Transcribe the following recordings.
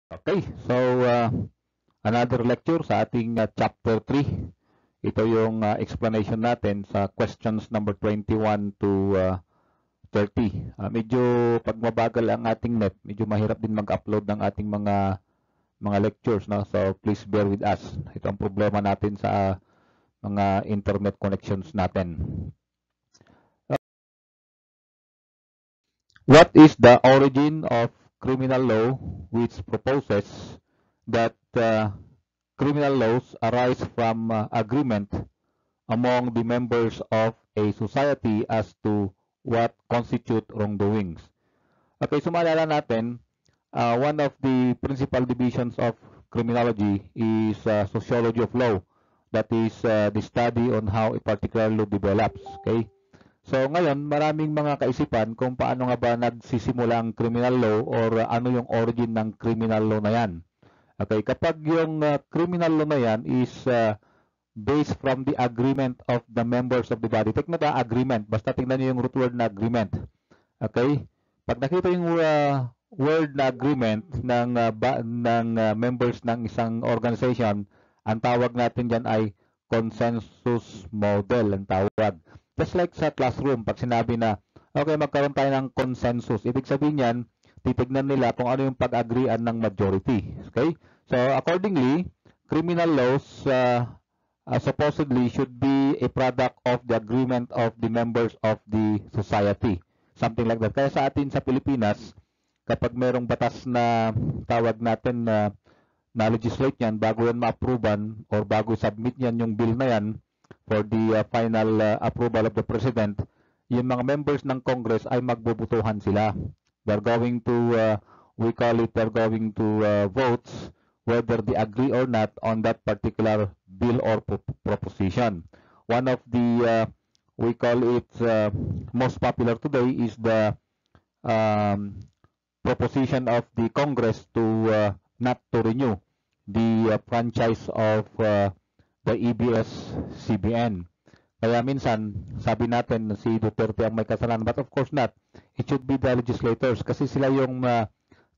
Okay, so another lecture sa ating chapter 3. Ito yung explanation natin sa questions number 21 to 30. Medyo pag mabagal ang ating net, medyo mahirap din mag-upload ng ating mga lectures, no? So please bear with us. Ito ang problema natin sa mga internet connections natin. What is the origin of criminal law which proposes that criminal laws arise from agreement among the members of a society as to what constitute wrongdoings? Okay, so maalala natin, one of the principal divisions of criminology is sociology of law. That is the study on how a particular law develops. Okay? So ngayon, maraming mga kaisipan kung paano nga ba nagsisimula ang criminal law or ano yung origin ng criminal law na yan. Okay, kapag yung criminal law na yan is based from the agreement of the members of the body. Take note na agreement, basta tingnan niyo yung root word na agreement. Okay? Pag nakita yung word na agreement ng members ng isang organization, ang tawag natin dyan ay consensus model ang tawag. Just like sa classroom, pag sinabi na, okay, magkaroon tayo ng consensus, ibig sabihin yan, titignan nila kung ano yung pag-agreean ng majority. Okay? So, accordingly, criminal laws supposedly should be a product of the agreement of the members of the society. Something like that. Kaya sa atin sa Pilipinas, kapag merong batas na tawag natin na legislate yan, bago yan ma-approvean or bago submit yan yung bill na yan, for the final approval of the President, yung mga members ng Congress ay magbobotohan sila. They're going to, we call it, they're going to votes whether they agree or not on that particular bill or proposition. One of the, we call it, most popular today is the proposition of the Congress to not to renew the franchise of the ABS-CBN. Kaya minsan, sabi natin si Duterte ang may kasalanan, but of course not. It should be the legislators kasi sila yung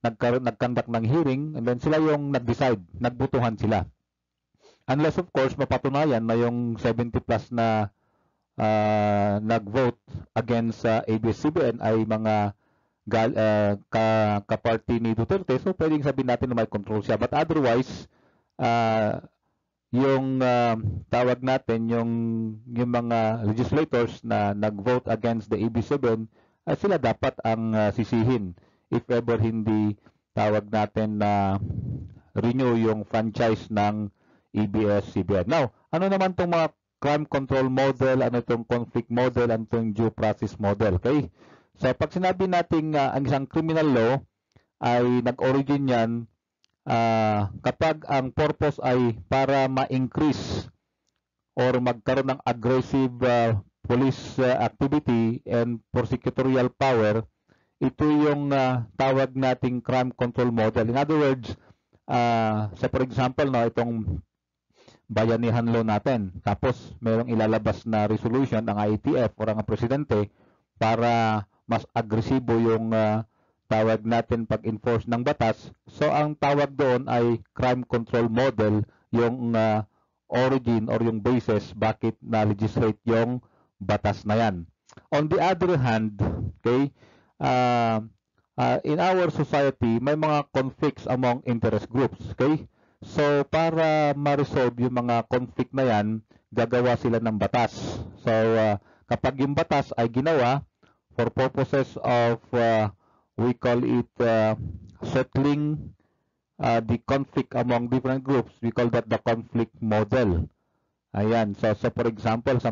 nag-conduct ng hearing and then sila yung nag-decide, nagbutuhan sila. Unless of course mapatunayan na yung 70 plus na nag-vote against ABS-CBN ay mga kaparty ni Duterte, so pwedeng sabihin natin na may control siya. But otherwise, yung tawag natin yung mga legislators na nag-vote against the ABS-CBN, sila dapat ang sisihin if ever hindi tawag natin na renew yung franchise ng ABS-CBN. Now, ano naman tong mga crime control model, ano itong conflict model, ano itong due process model? Okay? So, pag sinabi natin ang isang criminal law ay nag-origin yan kapag ang purpose ay para ma-increase or magkaroon ng aggressive police activity and prosecutorial power, ito yung tawag nating crime control model. In other words, for example, no, itong bayanihan law natin, tapos mayroong ilalabas na resolution ng IATF o ng presidente para mas agresibo yung tawag natin pag-enforce ng batas. So, ang tawag doon ay crime control model, yung origin or yung basis bakit na-legislate yung batas na yan. On the other hand, okay, in our society, may mga conflicts among interest groups. Okay? So, para ma-resolve yung mga conflict na yan, gagawa sila ng batas. So, kapag yung batas ay ginawa for purposes of we call it settling the conflict among different groups. We call that the conflict model. Ayan. So for example, sa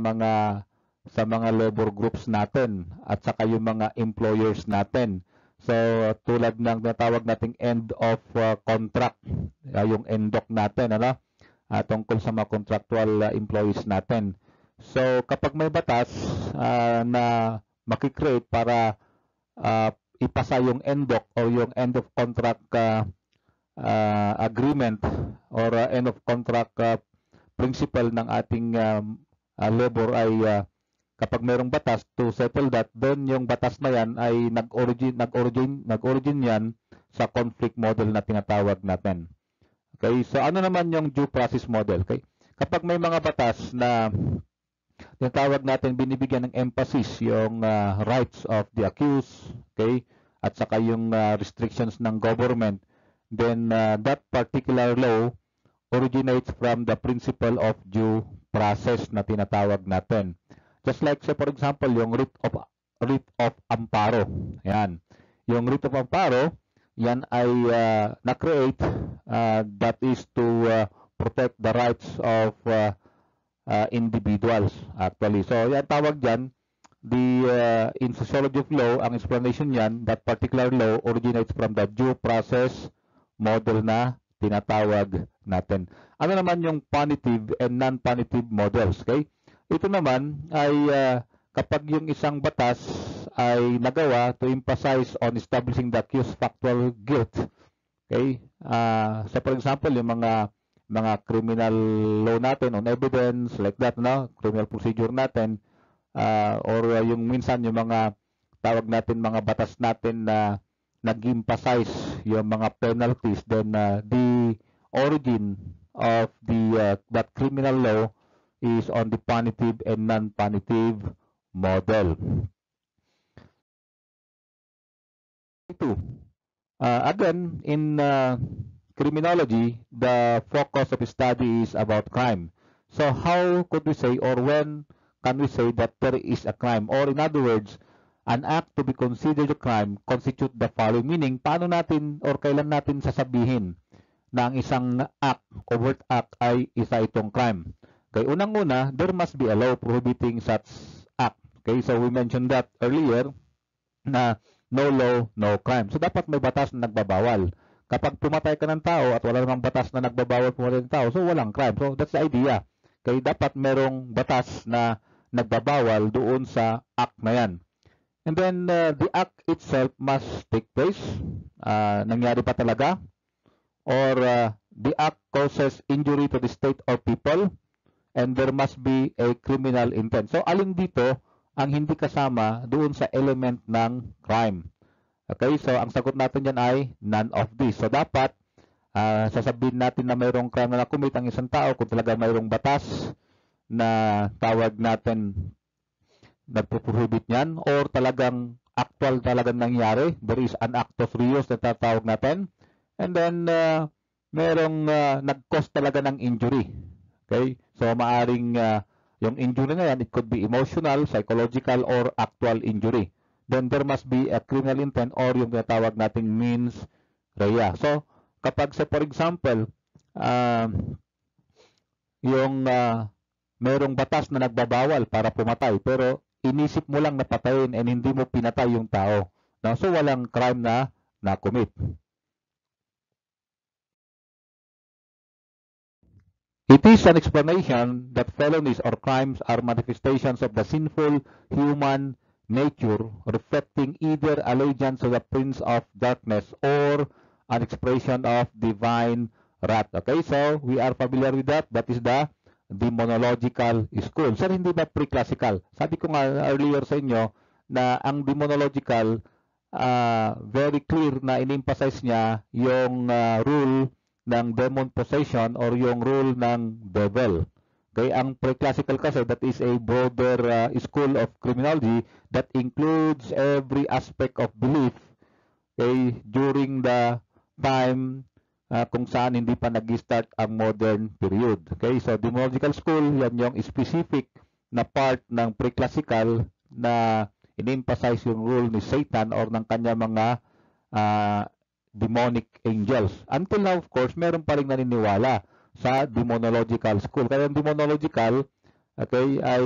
mga labor groups natin at saka yung mga employers natin. So tulad ng natawag nating end of contract, yung ENDOC natin, ano? Tungkol sa mga contractual employees natin. So kapag may batas na makikreate para ipasa yung ENDOC o yung end of contract agreement or end of contract principle ng ating labor ay kapag mayroong batas to settle that, then yung batas na yan ay nag-origin yan sa conflict model na tinatawag natin. Okay, so ano naman yung due process model? Okay, kapag may mga batas na tinatawag natin, binibigyan ng emphasis yung rights of the accused, okay, at saka yung restrictions ng government, then that particular law originates from the principle of due process na tinatawag natin. Just like, say, for example, yung writ of amparo. Yan. Yung writ of amparo, yan ay na-create, that is to protect the rights of individuals, actually. So, yan tawag dyan, in sociology of law, ang explanation yan, that particular law originates from the due process model na tinatawag natin. Ano naman yung punitive and non-punitive models? Okay? Ito naman ay kapag yung isang batas ay nagawa to emphasize on establishing the accused factual guilt. Okay? So for example, yung mga criminal law natin on evidence, like that, no? Criminal procedure natin, or yung minsan yung mga tawag natin mga batas natin na nag-emphasize yung mga penalties, then the origin of that criminal law is on the punitive and non-punitive model. Again, in criminology, the focus of study is about crime. So how could we say, or when can we say that there is a crime? Or in other words, an act to be considered a crime constitute the following. Meaning, paano natin or kailan natin sasabihin na ang isang act, overt act, ay isa itong crime? Okay, unang-una, there must be a law prohibiting such act. Okay, so we mentioned that earlier na no law, no crime. So dapat may batas na nagbabawal. Kapag pumatay ka ng tao at wala namang batas na nagbabawal pumatay ng tao, so walang crime. So that's the idea. Okay, dapat merong batas na nagbabawal doon sa act na yan. And then the act itself must take place. Nangyari pa talaga? Or the act causes injury to the state or people, and there must be a criminal intent. So alin dito ang hindi kasama doon sa element ng crime? Okay, so ang sagot natin dyan ay none of this. So dapat sasabihin natin na mayroong crime na nakumit ang isang tao kung talaga mayroong batas na tawag natin nagpo-prohibit niyan, or talagang actual talagang nangyari, there is an actus reus na tatawag natin, and then merong nag-cause talaga ng injury. Okay, so maaring yung injury na yan, it could be emotional, psychological, or actual injury. Then there must be a criminal intent, or yung tinatawag nating mens rea. So kapag sa for example yung merong batas na nagbabawal para pumatay, pero inisip mo lang na patayin and hindi mo pinatay yung tao, no? So walang crime na na-commit. It is an explanation that felonies or crimes are manifestations of the sinful human nature, reflecting either allegiance to the prince of darkness or an expression of divine wrath. Okay, so we are familiar with that. That is the demonological school. Sir, hindi ba pre-classical? Sabi ko nga earlier sa inyo na ang demonological, very clear na in-emphasize niya yung rule ng demon possession or yung rule ng devil. Okay, ang pre-classical kasi, that is a broader school of criminology that includes every aspect of belief, okay, during the time kung saan hindi pa nag-start ang modern period. Okay, so demonological school, yan yung specific na part ng pre-classical na in-emphasize yung rule ni Satan or ng kanya mga demonic angels. Until now, of course, meron pa rin naniniwala sa demonological school. Kaya yung demonological, okay, ay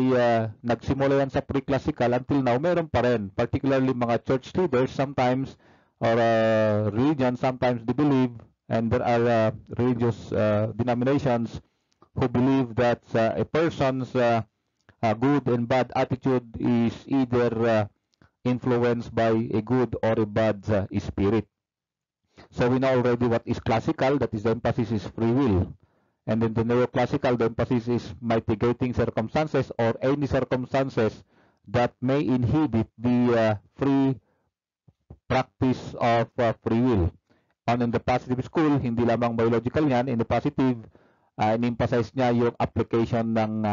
nagsimula yan sa pre-classical. Until now, meron pa rin. Particularly mga church leaders, sometimes, or religion, sometimes they believe, and there are religious denominations who believe that a person's good and bad attitude is either influenced by a good or a bad spirit. So we know already what is classical, that is the emphasis is free will. And in the neoclassical, the emphasis is mitigating circumstances or any circumstances that may inhibit the free practice of free will. found in the positive school, hindi lamang biological yan, in the positive, in-emphasize niya yung application ng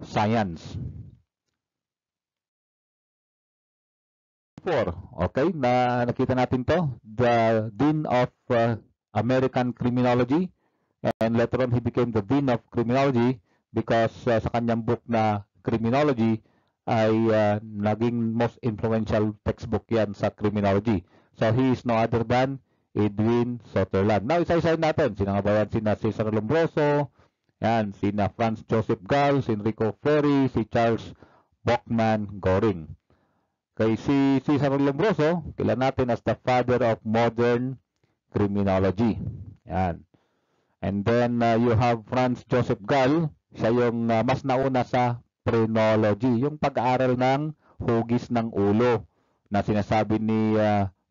science. 4, okay, nakita natin to, the Dean of American Criminology, and later on he became the Dean of Criminology because sa kanyang book na Criminology ay naging most influential textbook yan sa criminology. So he is no other than Edwin Sutherland. Now isa-isahin natin, sino nga ba yan? Sina Cesar Lombroso, yan, sina Franz Joseph Gall, si Enrico Ferri, si Charles Bachman Goring. Kay si Cesar Lombroso, kilala natin as the father of modern criminology. Yan. And then you have Franz Joseph Gall, siya yung mas nauna sa phrenology, yung pag-aaral ng hugis ng ulo na sinasabi ni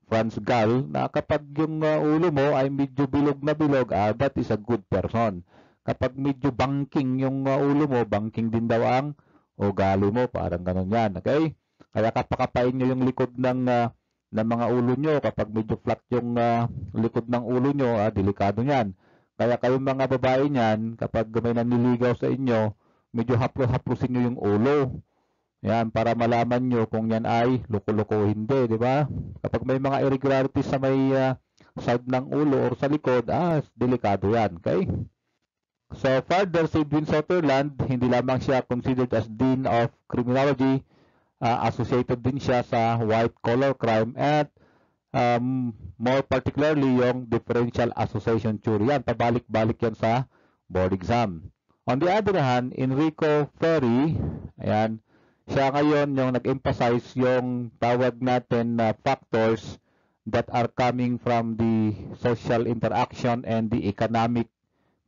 Franz Gall na kapag yung ulo mo ay medyo bilog na bilog, that is a good person. Kapag medyo bangking yung ulo mo, bangking din daw ang ugali mo, parang ganun yan, okay? Kaya kapakapain nyo yung likod ng mga ulo nyo. Kapag medyo flat yung likod ng ulo nyo, delikado yan. Kaya kayong mga babae niyan, kapag may naniligaw sa inyo, medyo haplos-haplosin nyo yung ulo. Yan, para malaman nyo kung yan ay loko-loko o hindi, di ba? Kapag may mga irregularities sa may side ng ulo or sa likod, delikado yan, okay? So further, si Edwin Sutherland, hindi lamang siya considered as Dean of Criminology, associated din siya sa white-collar crime at more particularly yung differential association theory. Yan, pabalik-balik yan sa board exam. On the other hand, Enrico Ferri, ayan, siya ngayon yung nag-emphasize yung tawag natin na factors that are coming from the social interaction and the economic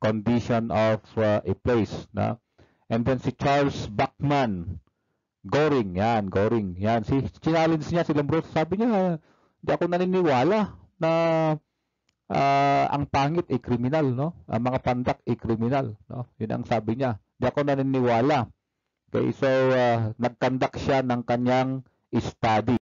condition of a place. No? And then si Charles Bachman Goring, yan, Goring. Yan, challenge niya si Lombroso. Sabi niya, hindi ako naniniwala na ang pangit ay kriminal, no? Ang mga pandak ay kriminal, no? Yun ang sabi niya. Hindi ako naniniwala. Okay, so nag-conduct siya ng kanyang study.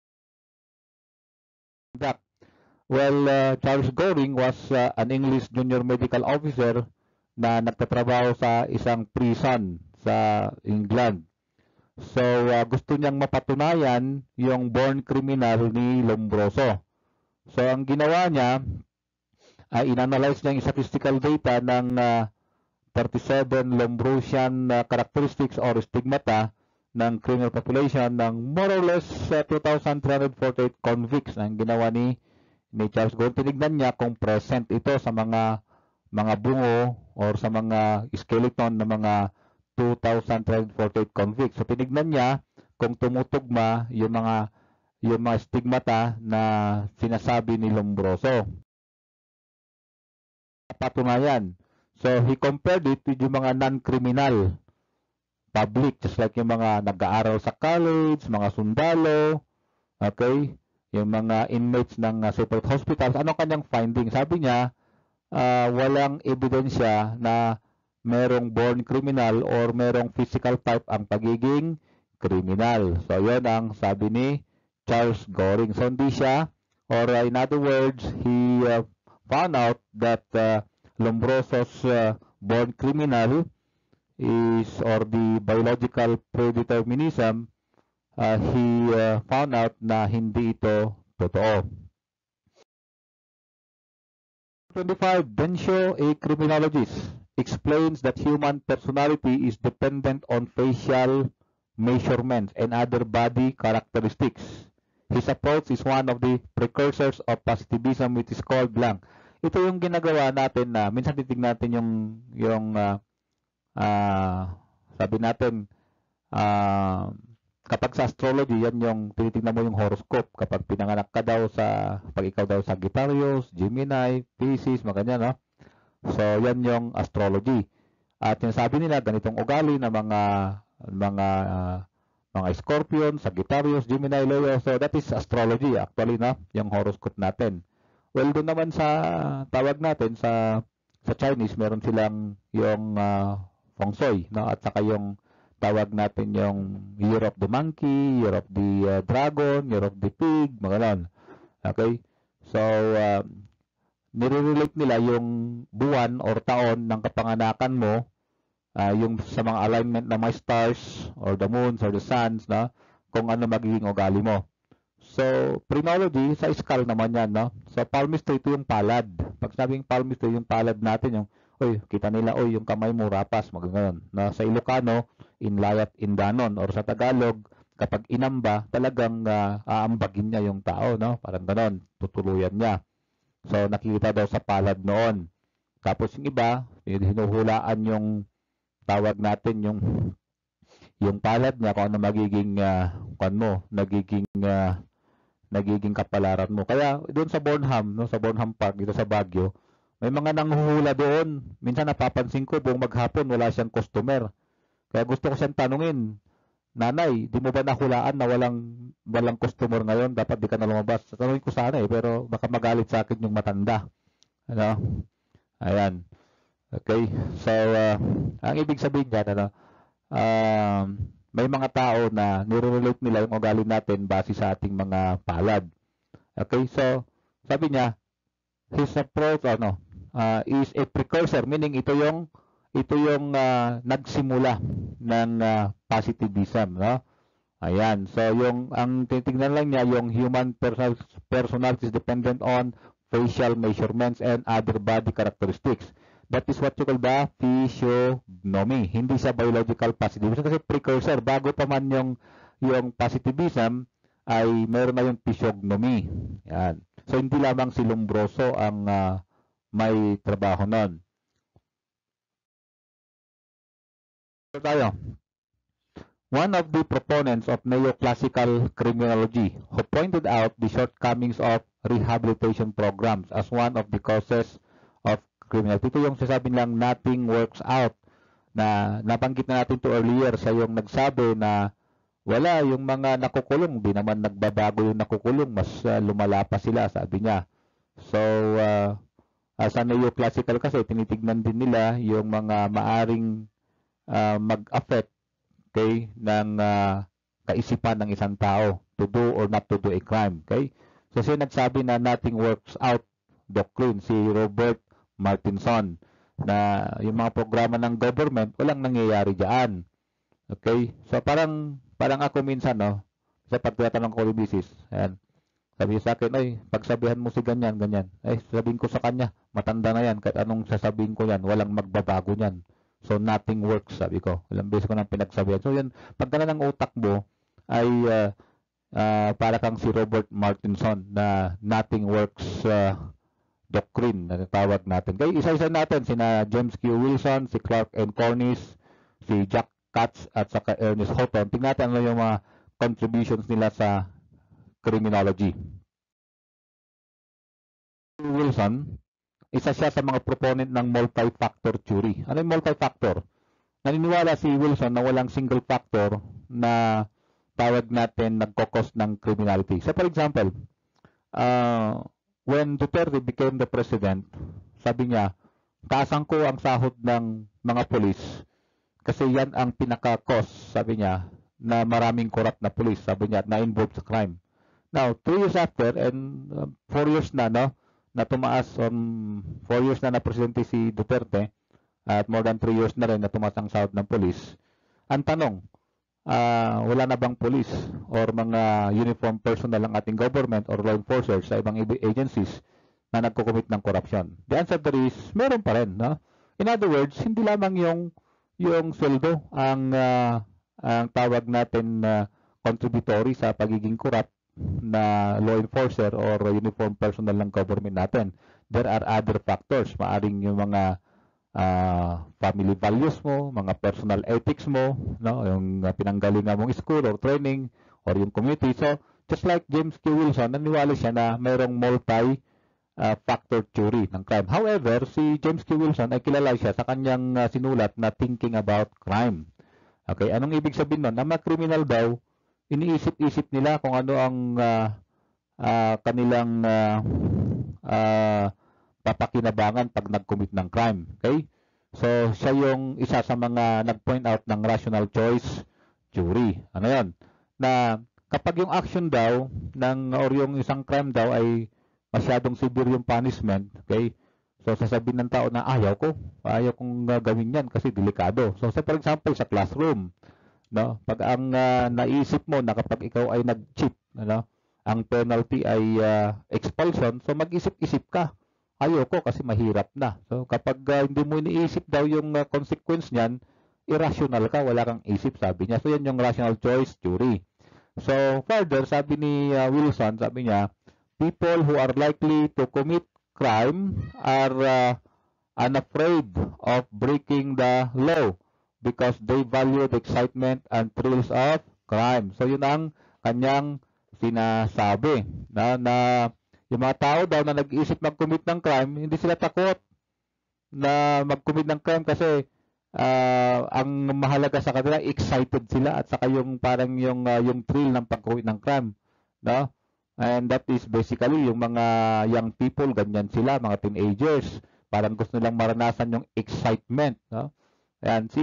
Well, Charles Goring was an English junior medical officer na nagtatrabaho sa isang prison sa England. So, gusto niyang mapatunayan yung born criminal ni Lombroso. So, ang ginawa niya, inanalyze niya yung statistical data ng 37 Lombrosian characteristics or stigmata ng criminal population ng more or less 2,348 convicts na ginawa ni Charles Goring. Tinignan niya kung present ito sa mga bungo or sa mga skeleton ng mga 2,348 convicts. So tinignan niya kung tumutugma yung mga stigmata na sinasabi ni Lombroso. Patunayan. So he compared it with yung mga non-criminal public, just like yung mga nag-aaral sa college, mga sundalo, okay, yung mga inmates ng separate hospitals. Ano kanyang finding? Sabi niya, walang ebidensya na merong born criminal or merong physical type ang pagiging criminal. So, yun ang sabi ni Charles Goring. So, hindi siya, or in other words, he found out that Lombroso's born criminal is, or the biological predeterminism, he found out na hindi ito totoo. 25. Benshaw, a criminologist, explains that human personality is dependent on facial measurements and other body characteristics. His approach is one of the precursors of positivism, which is called blank. Ito yung ginagawa natin na minsan titignan natin yung sabi natin kapag sa astrology, yan yung tinitingnan mo yung horoscope. Kapag pinanganak ka daw pag ikaw daw Sagittarius, Gemini, Pisces, mga ganyan, no? So, yan yung astrology. At sinasabi nila, ganitong ugali na mga Scorpion, Sagittarius, Gemini, Leo. So, that is astrology, actually, no? Yung horoscope natin. Well, doon naman sa tawag natin, sa Chinese, meron silang yung feng shui, no? At saka yung tawag natin yung Year of the Monkey, Year of the Dragon, Year of the Pig, mga ganon. Okay? So, nire-relate nila yung buwan or taon ng kapanganakan mo, yung sa mga alignment ng mga stars or the moons or the suns, no? Kung ano magiging ugali mo. So, phrenology, sa skull naman yan, no? So, palmistry, ito yung palad. Pag sabing palmistry, yung palad natin, yung, kita nila, yung kamay mo, rapas, magaganon. No? Sa Ilocano, inlayat, indanon. Or sa Tagalog, kapag inamba, talagang aambagin niya yung tao, no? Parang ganon, tutuluyan niya. So, nakikita daw sa palad noon. Tapos yung iba, hinuhulaan yung tawag natin yung palad niya kung ano magiging nagiging kapalaran mo. Kaya doon sa Bornham, no, sa Bornham Park dito sa Baguio, may mga nanghuhula doon. Minsan napapansin ko buong maghapon wala siyang customer. Kaya gusto ko siyang tanungin, "Nanay, di mo ba nahulaan na walang customer ngayon? Dapat di ka na lumabas." Tanungin ko sana pero baka magalit sa akin yung matanda. Ano? Ayan. Okay. So, ang ibig sabihin niyan, may mga tao na nire-relate nila yung ugali natin base sa ating mga palad. Okay, so sabi niya, his approach is a precursor, meaning ito yung nagsimula ng positivism, no? Ayan, so ang titingnan lang niya yung human personality is dependent on facial measurements and other body characteristics. That is what you call the physiognomy. Hindi siya biological positivism kasi precursor. Bago pa man yung positivism, ay meron na yung physiognomy. Yan. So, hindi lamang si Lombroso ang may trabaho nun. So, tayo. One of the proponents of neoclassical criminology who pointed out the shortcomings of rehabilitation programs as one of the causes of criminality. Ito yung sasabi lang, nothing works out, na nabanggit na natin to earlier. Siya yung nagsabi na wala, yung mga nakukulong, di naman nagbabago yung nakukulong, mas lumala pa sila, sabi niya. So, sa neoclassical kasi, tinitignan din nila yung mga maaring mag-affect ng kaisipan ng isang tao to do or not to do a crime. Okay? So, siya nagsabi na nothing works out doctrine, si Robert Martinson, na yung mga programa ng government, walang nangyayari diyan. Okay? So, parang ako minsan, no, sa pagtatanong ko ni Bisis, ayan, sabi sa akin, pagsabihan mo si ganyan, ganyan. Sabihin ko sa kanya, matanda na yan, kahit anong sasabihin ko yan, walang magbabago yan. So, nothing works, sabi ko. Ilang beses ko nang pinagsabihan. So, yan, pagdala ng utak mo, ay para kang si Robert Martinson, na nothing works doctrine na tawag natin. Kaya isa-isa natin sina James Q. Wilson, si Clark N. Cornish, si Jack Katz at saka Ernest Houghton. Tingnan natin ano yung mga contributions nila sa criminology. Wilson, isa siya sa mga proponent ng multi-factor theory. Ano yung multi-factor? Naniniwala si Wilson na walang single factor na tawag natin nagkokos ng criminality. So for example, when Duterte became the president, sabi niya, taasan ko ang sahod ng mga polis kasi yan ang pinaka-cause, sabi niya, na maraming corrupt na polis, sabi niya, na involved sa crime. Now, 3 years after, and 4 years na, no, na tumaas, 4 years na presidente si Duterte, at more than 3 years na rin na tumaas ang sahod ng polis. Ang tanong, wala na bang police or mga uniform personnel ng ating government or law enforcers sa ibang agencies na nagko-commit ng corruption? The answer there is, meron pa rin. No? In other words, hindi lamang yung sweldo ang tawag natin contributory sa pagiging corrupt na law enforcer or uniform personnel ng government natin. There are other factors. Maaring yung mga family values mo, mga personal ethics mo, no, yung pinanggalingan mong school or training or yung community. So, just like James Q. Wilson, naniwala siya na mayroong multi-factor theory ng crime. However, si James Q. Wilson ay kilala siya sa kanyang sinulat na Thinking About Crime. Okay, anong ibig sabihin nun? Ang mga criminal daw, iniisip-isip nila kung ano ang kanilang papakinabangan pag nag-commit ng crime. Okay? So, siya yung isa sa mga nag-point out ng rational choice theory. Ano yun? Na kapag yung action daw or yung isang crime daw ay masyadong severe yung punishment, okay? So, sasabihin ng tao na ayaw kong gawin yan kasi delikado. So, for example, sa classroom, no? Pag ang naisip mo na kapag ikaw ay nag-cheat, ano, ang penalty ay expulsion, so mag-isip-isip ka. Ayoko kasi mahirap na. So, kapag hindi mo iniisip daw yung consequence niyan, irrational ka, wala kang isip, sabi niya. So, yan yung rational choice theory. So, further, sabi ni Wilson, sabi niya, people who are likely to commit crime are unafraid of breaking the law because they value the excitement and thrills of crime. So, yun ang kanyang sinasabi. Na yung mga tao daw na nag-iisip mag-commit ng crime, hindi sila takot na mag-commit ng crime kasi ang mahalaga sa kanila, excited sila at saka yung parang yung thrill ng pag-commit ng crime. No? And that is basically yung mga young people, ganyan sila, mga teenagers. Parang gusto nilang maranasan yung excitement. No? Ayan, si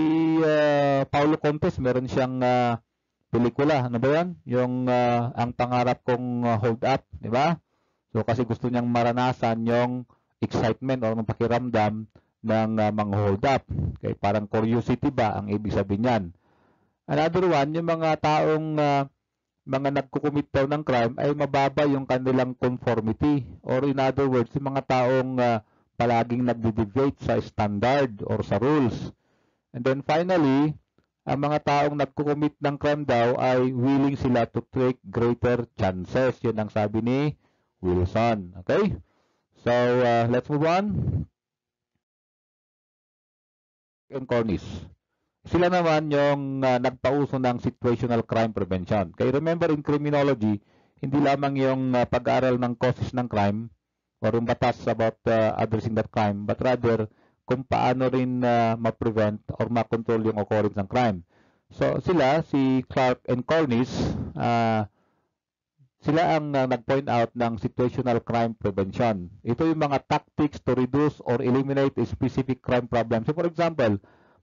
Paulo Contes, meron siyang pelikula. Ano ba yan? Yung ang pangarap kong hold up. Di ba? So, kasi gusto niyang maranasan yung excitement o ng pakiramdam ng mga hold up. Okay? Parang curiosity ba ang ibig sabihin niyan. Another one, yung mga taong mga nagkukumit daw ng crime ay mababa yung kanilang conformity, or in other words, yung mga taong palaging nagde-deviate sa standard or sa rules. And then finally, ang mga taong nagkukumit ng crime daw ay willing sila to take greater chances. Yun ang sabi ni Wilson. Okay? So, let's move on. And Cornish. Sila naman yung nagpauso ng situational crime prevention. Kaya remember, in criminology, hindi lamang yung pag-aaral ng causes ng crime or yung batas about addressing that crime, but rather kung paano rin ma-prevent or ma-control yung occurrence ng crime. So sila, si Clark and Cornish, sila ang nag-point out ng situational crime prevention. Ito yung mga tactics to reduce or eliminate a specific crime problem. So for example,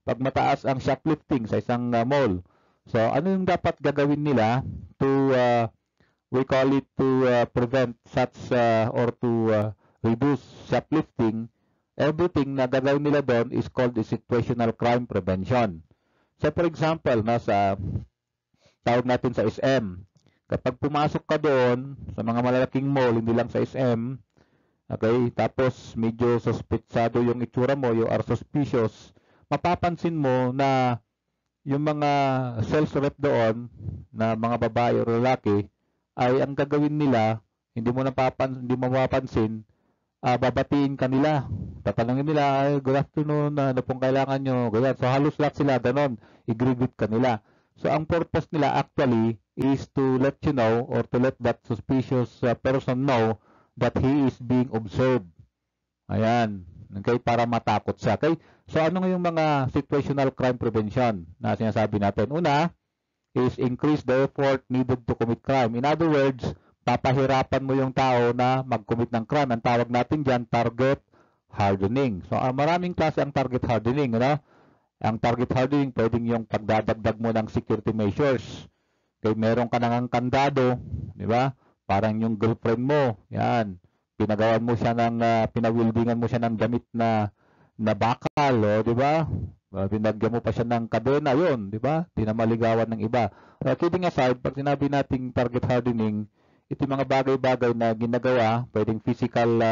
pag mataas ang shoplifting sa isang mall, so ano yung dapat gagawin nila to, we call it to prevent such or to reduce shoplifting? Everything na gagawin nila doon is called the situational crime prevention. So for example, nasa tawag natin sa SM, kapag pumasok ka doon sa mga malalaking mall, hindi lang sa SM, okay, tapos medyo suspetsado yung itsura mo, you are suspicious, mapapansin mo na yung mga sales rep doon na mga babae o lalaki ay ang gagawin nila, hindi mo mapapansin, babatiin ka nila. Tatanungin nila, ay, good afternoon, ano pong kailangan nyo? Ganyan. So halos lahat sila ganon, i-greet ka nila. So ang purpose nila actually is to let you know or to let that suspicious person know that he is being observed. Ayan. Okay, para matakot siya. Okay? So ano nga yung mga situational crime prevention na sinasabi natin? Una is increase the effort needed to commit crime. In other words, papahirapan mo yung tao na mag-commit ng crime. Ang tawag natin dyan, target hardening. So maraming klase ang target hardening. Ano? Ang target hardening, pwedeng yung pagdadagdag mo ng security measures. Okay, meron ka nang kandado, di ba? Parang yung girlfriend mo, yan. Pinagawan mo siya ng, pinawildingan mo siya ng gamit na bakal, o, di ba? Binagyan mo pa siya ng kadena, yun, di ba? Di na maligawan ng iba. Kidding aside, pag sinabi nating target hardening, ito yung mga bagay-bagay na ginagawa, pwedeng physical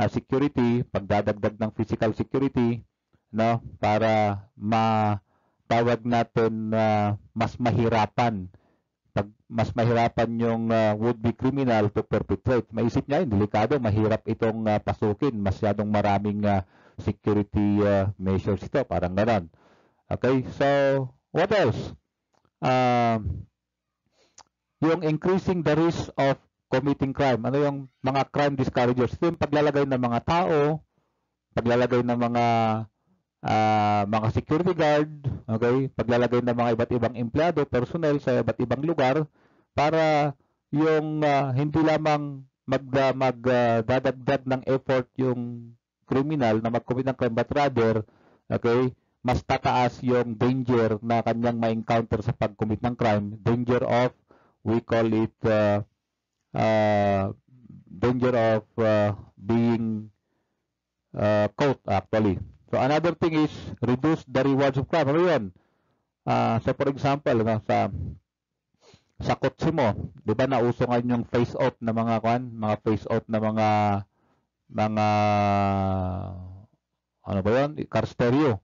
security, pagdadagdag ng physical security, no? Para matawag natin na mas mahirapan yung would-be criminal to perpetrate. Maisip niya, delikado, mahirap itong pasukin. Masyadong maraming security measures ito. Parang ganon. Okay, so what else? Yung increasing the risk of committing crime. Ano yung mga crime discouragers? Ito yung paglalagay ng mga tao, paglalagay ng mga security guard, okay, paglalagay ng mga iba't ibang empleyado, personnel sa iba't ibang lugar para yung hindi lamang magdadagdag ng effort yung criminal na mag-commit ng crime, but rather, okay, mas tataas yung danger na kanyang ma-encounter sa pag-commit ng crime, danger of, we call it danger of being caught actually. So another thing is reduce the rewards of crime. Ano yun? So for example, sa kotse mo, 'di ba nauso ngayon yung face off na mga face off na mga ano ba 'yon? Car stereo.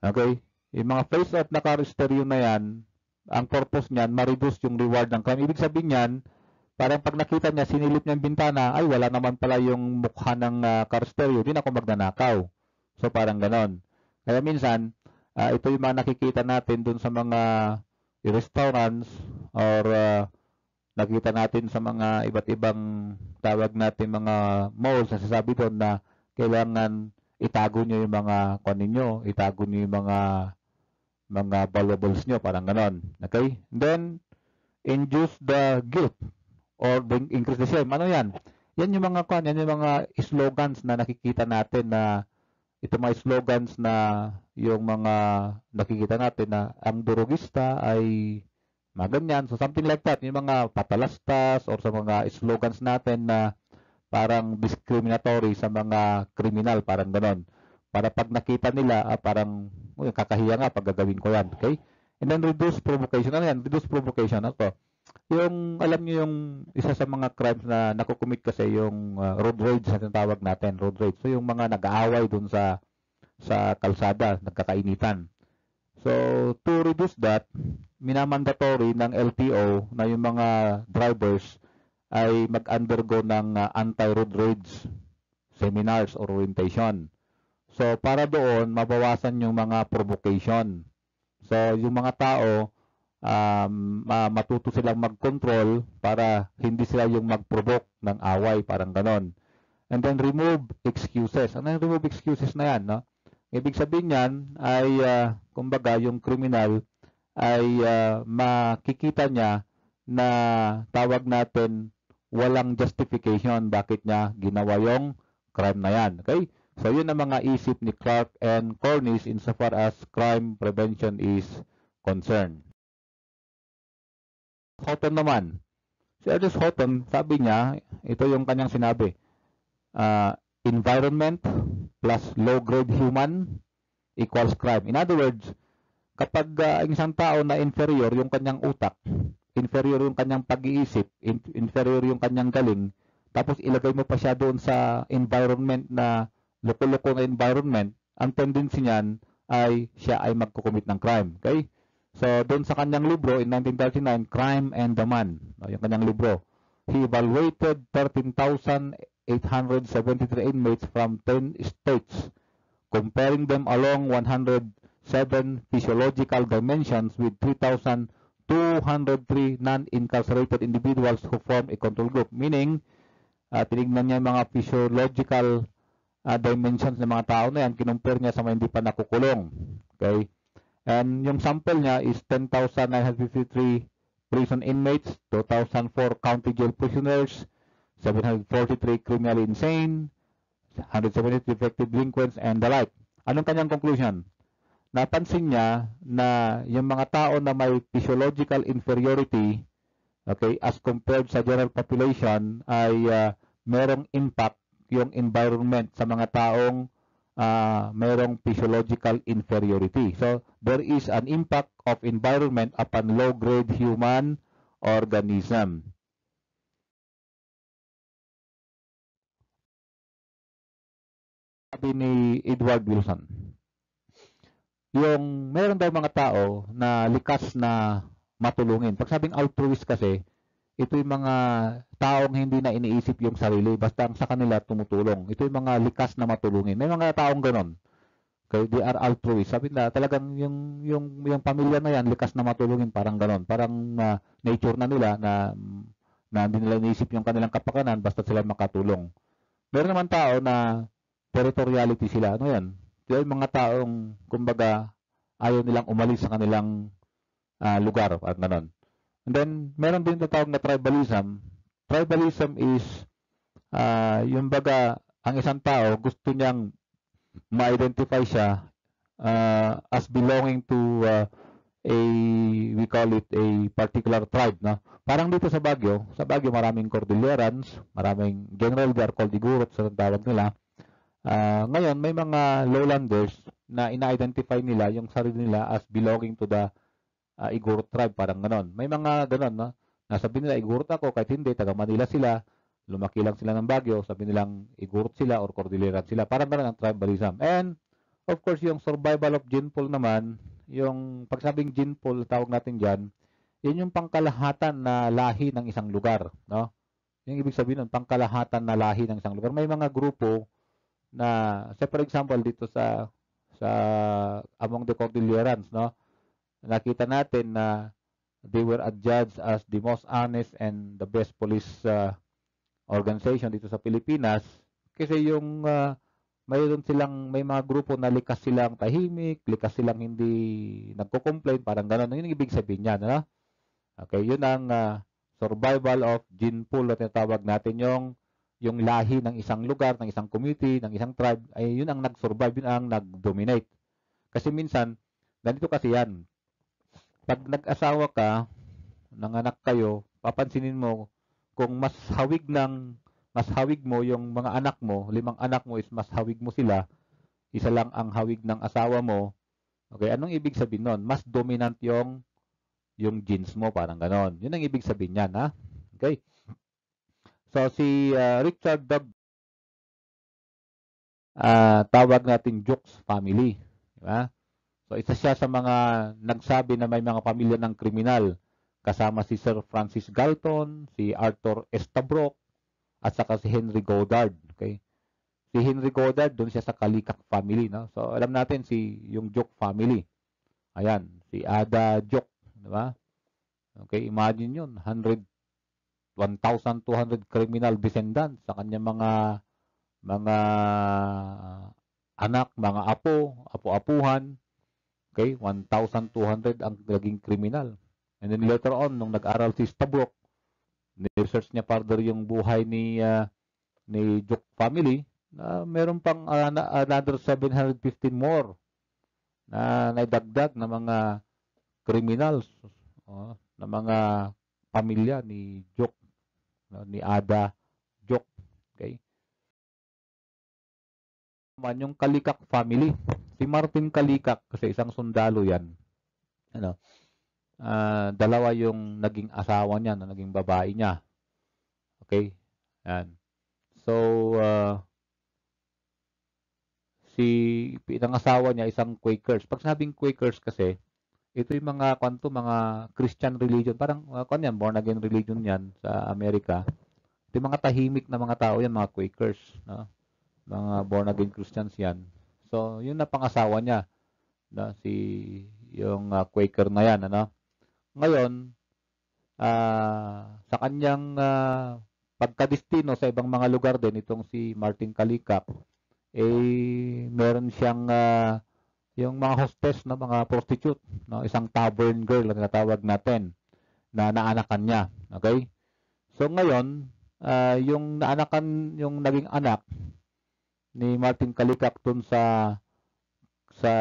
Okay? Yung mga face off na car stereo na 'yan, ang purpose niyan ma-reduce yung reward ng crime. Ibig sabihin niyan, parang pag nakita niya sinilip niya yung bintana, ay wala naman pala yung mukha ng car stereo, di na ako magnanakaw. So parang ganon. Kaya minsan, ito yung mga nakikita natin dun sa mga restaurants or nakita natin sa mga iba't ibang tawag natin mga malls na sasabi doon na kailangan itago nyo yung mga kunin nyo, itago nyo yung mga valuables nyo, parang ganon. Okay? Then, induce the guilt or increase the shame. Ano yan? Yan yung mga yan yung mga slogans na nakikita natin na ito mga slogans na yung mga nakikita natin na ang durugista ay maganyan. So something like that. Yung mga patalastas or sa mga slogans natin na parang discriminatory sa mga kriminal, parang ganon. Para pag nakita nila, parang kakahiya nga pag gagawin ko yan. Okay? And then reduce provocation. Ano yan? Reduce provocation. Ano? Yung, alam niyo yung isa sa mga crimes na nakukumit kasi yung road rage na tinatawag natin, road rage. So yung mga nag-aaway dun sa kalsada, nagkakainitan. So to reduce that, minamandatory ng LTO na yung mga drivers ay mag-undergo ng anti-road rage seminars or orientation. So para doon, mabawasan yung mga provocation. So yung mga tao, matuto silang mag-control para hindi sila yung mag-provoke ng away, parang ganon. And then remove excuses. Ano yung remove excuses na yan? No? Ibig sabihin yan ay, kumbaga, yung criminal ay makikita niya na tawag natin walang justification bakit niya ginawa yung crime na yan. Okay? So yun ang mga isip ni Clark and Cornish insofar as crime prevention is concerned. Houghton naman. Si Ernest Houghton, sabi niya, ito yung kanyang sinabi, environment plus low-grade human equals crime. In other words, kapag ang isang tao na inferior yung kanyang utak, inferior yung kanyang pag-iisip, inferior yung kanyang galing, tapos ilagay mo pa siya doon sa environment na loko-loko na environment, ang tendency niyan ay siya ay magkukumit ng crime. Okay? So, doon sa kanyang libro in 1939, Crime and the Man, yung kanyang libro, he evaluated 13,873 inmates from 10 states, comparing them along 107 physiological dimensions with 3,203 non-incarcerated individuals who form a control group. Meaning, tinignan niya yung mga physiological dimensions ng mga tao na yan, kinumpare niya sa mga hindi pa nakukulong. Okay? And yung sample niya is 10,953 prison inmates, 2,004 county jail prisoners, 743 criminally insane, 178 defective delinquents, and the like. Anong kanyang conclusion? Napansin niya na yung mga tao na may physiological inferiority, okay, as compared sa general population, ay merong impact yung environment sa mga taong merong physiological inferiority. So, there is an impact of environment upon low-grade human organism. Sabi ni Edward Wilson, yung meron daw mga tao na likas na matulungin. Pag sabing altruist kasi, ito yung mga taong hindi na iniisip yung sarili, basta sa kanila tumutulong. Ito yung mga likas na matulungin. May mga taong ganon. Okay, they are altruist. Sabi na talagang yung pamilya na yan, likas na matulungin, parang ganon. Parang nature na nila na hindi nila iniisip yung kanilang kapakanan, basta sila makatulong. Meron naman tao na territoriality sila. Ano yan? Yung mga taong, kumbaga, ayaw nilang umalis sa kanilang lugar, at ganon. And then, meron din natawag na tribalism. Tribalism is, yung baga, ang isang tao, gusto niyang ma-identify siya as belonging to a we call it a particular tribe, no? Parang dito sa Baguio maraming Cordillerans, maraming general they are called Igorot sa tawag nila. Ngayon may mga lowlanders na ina-identify nila yung sarili nila as belonging to the Igorot tribe, parang ganon. May mga ganon, no? Nasabi nila Igorot ako kahit hindi, taga Manila sila, lumaki lang sila ng Baguio, sabi nilang Igorot sila or Cordilleran sila. Parang ganon ang tribalism. And of course, yung survival of gene pool naman, yung pagsabing gene pool, tawag natin dyan, yun yung pangkalahatan na lahi ng isang lugar, no? Yung ibig sabihin nun, pangkalahatan na lahi ng isang lugar. May mga grupo na, say for example, dito sa among the Cordillerans, no? Nakita natin na they were adjudged as the most honest and the best police organization dito sa Pilipinas kasi yung may mga grupo na likas silang tahimik, likas silang hindi nagko-complain, parang gano'n. Yun yung ibig sabihin niya, no? Okay, yun ang survival of gene pool na tinatawag natin, yung lahi ng isang lugar, ng isang community, ng isang tribe, ay yun ang nag-survive, yun ang nag-dominate. Kasi minsan, ganito kasi yan. Pag nag-asawa ka, nanganak kayo, papansinin mo kung mas hawig mo yung mga anak mo, 5 anak mo is mas hawig mo sila, isa lang ang hawig ng asawa mo. Okay, anong ibig sabihin nun? Mas dominant yung genes mo, parang ganon. Yun ang ibig sabihin niyan, ha? Okay. So si Richard Doug, tawag natin Jukes family, di ba? So isa siya sa mga nagsabi na may mga pamilya ng kriminal, kasama si Sir Francis Galton, si Arthur Estabrook, at saka si Henry Goddard. Okay? Si Henry Goddard, doon siya sa Kalikak family, no? So alam natin yung Joke family. Ayan, si Ada Joke, di ba? Okay, imagine yun, 1,200 criminal descendants sa kanyang mga anak, mga apo-apuhan. Okay, 1,200 ang naging criminal. And then later on, nung nag-aral si Stabrook, ni-research niya further yung buhay ni Joke family, meron pang another 715 more na naidagdag na mga criminals, na mga pamilya ni Joke, ni Ada Joke. Okay? Yung Kalikak family, si Martin Kalikak, kasi isang sundalo yan, ano, dalawa yung naging asawa niya, naging babae niya. Okay? Yan. So, ang asawa niya, isang Quakers. Pag sinabing Quakers kasi, ito yung mga Christian religion. Parang, born again religion yan sa Amerika. Ito yung mga tahimik na mga tao yan, mga Quakers. No? Mga born again Christians yan. So, yun na pangasawa niya. No? Yung Quaker na yan. Ano? Ngayon, sa kanyang pagkadestino sa ibang mga lugar din, itong si Martin Kalikak, meron siyang yung mga hostess na mga prostitute, no? Isang tavern girl na tinatawag natin na naanakan niya. Okay? So ngayon, yung naging anak ni Martin Kalikak dun sa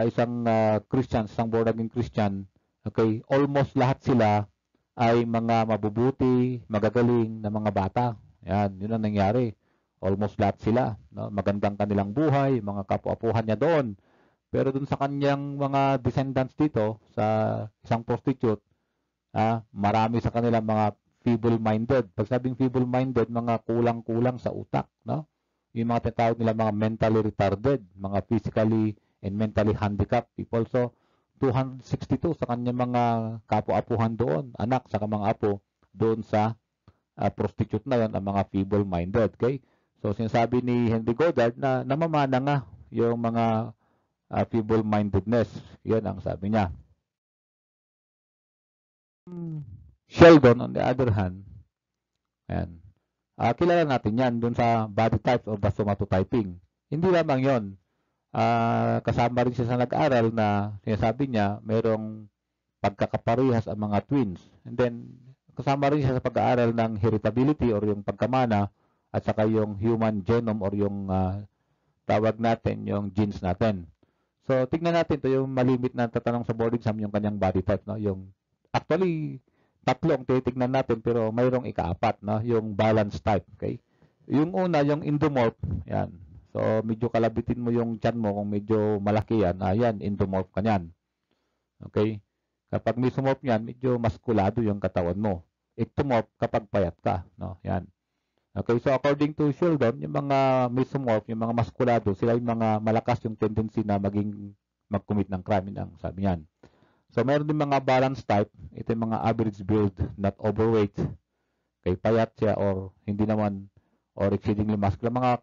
isang Christian, isang born again Christian, okay, almost lahat sila ay mga mabubuti, magagaling na mga bata. Yan, yun ang nangyari. Almost lahat sila, no? Magandang kanilang buhay, mga kapu-apuhan niya doon. Pero dun sa kanyang mga descendants dito, sa isang prostitute, marami sa kanila mga feeble-minded. Pag sabing feeble-minded, mga kulang-kulang sa utak, no? Yung mga tinatawag nila mga mentally retarded, mga physically and mentally handicapped people. So, 262 sa kanyang mga kapu-apuhan doon, anak sa mga apo, doon sa prostitute na yon, ang mga feeble-minded. Okay? So, sinasabi ni Henry Goddard na namamana nga yung mga feeble-mindedness. Yan ang sabi niya. Sheldon, on the other hand, ayan, kilala natin yan dun sa body types or the somatotyping. Hindi lamang yon. Kasama rin siya sa nag-aral na sinasabi niya mayroong pagkakaparehas ang mga twins. And then, kasama rin siya sa pag-aaral ng heritability or yung pagkamana at saka yung human genome or yung tawag natin, yung genes natin. So, So, tignan natin, ito yung malimit na tatanong sa board exam, yung kanyang body type, no? Yung, actually, tatlong titignan natin, pero mayroong ikaapat, no? Yung balance type, okay? Yung una, yung endomorph, yan. So, medyo kalabitin mo yung tiyan mo, kung medyo malaki yan, yan, endomorph ka yan. Okay? Kapag mesomorph yan, medyo maskulado yung katawan mo. Ectomorph, kapag payat ka, no? Yan. Okay, so according to Sheldon, yung mga mesomorph, yung mga maskulado, sila yung mga malakas yung tendency na mag-commit ng crime, ang sabi niyan. So meron din mga balance type, ito yung mga average build, not overweight. Okay, payat siya or hindi naman, or exceedingly muscular, mga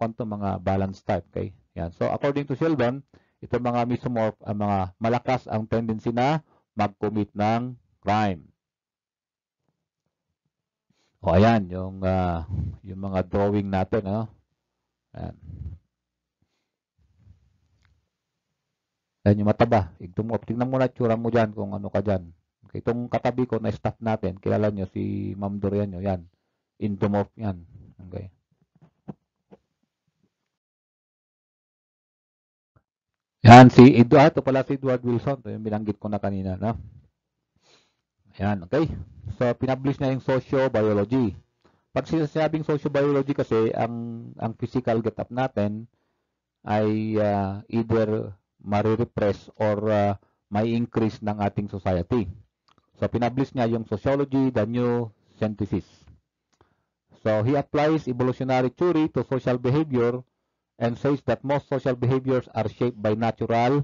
balance type. Okay, yan. So according to Sheldon, ito mga mesomorph, ang mga malakas ang tendency na mag-commit ng crime. O ayan, yung mga drawing natin, ano? Ayan. Ayan yung mataba. Igtumop. Tingnan mo na tsura mo dyan kung ano ka dyan. Okay, itong katabi ko na staff natin, kilala nyo si Ma'am Dorian nyo, yan. Endomorph yan. Okay. Yan, ito pala si Edward Wilson. Ito yung binanggit ko na kanina, no? Ayan, okay. So, pinpublish na yung sociobiology. Pag sinasabing sociobiology kasi, ang physical get-up natin ay either marirepress or may increase ng ating society. So, pinpublish niya yung sociology, the new synthesis. So, he applies evolutionary theory to social behavior and says that most social behaviors are shaped by natural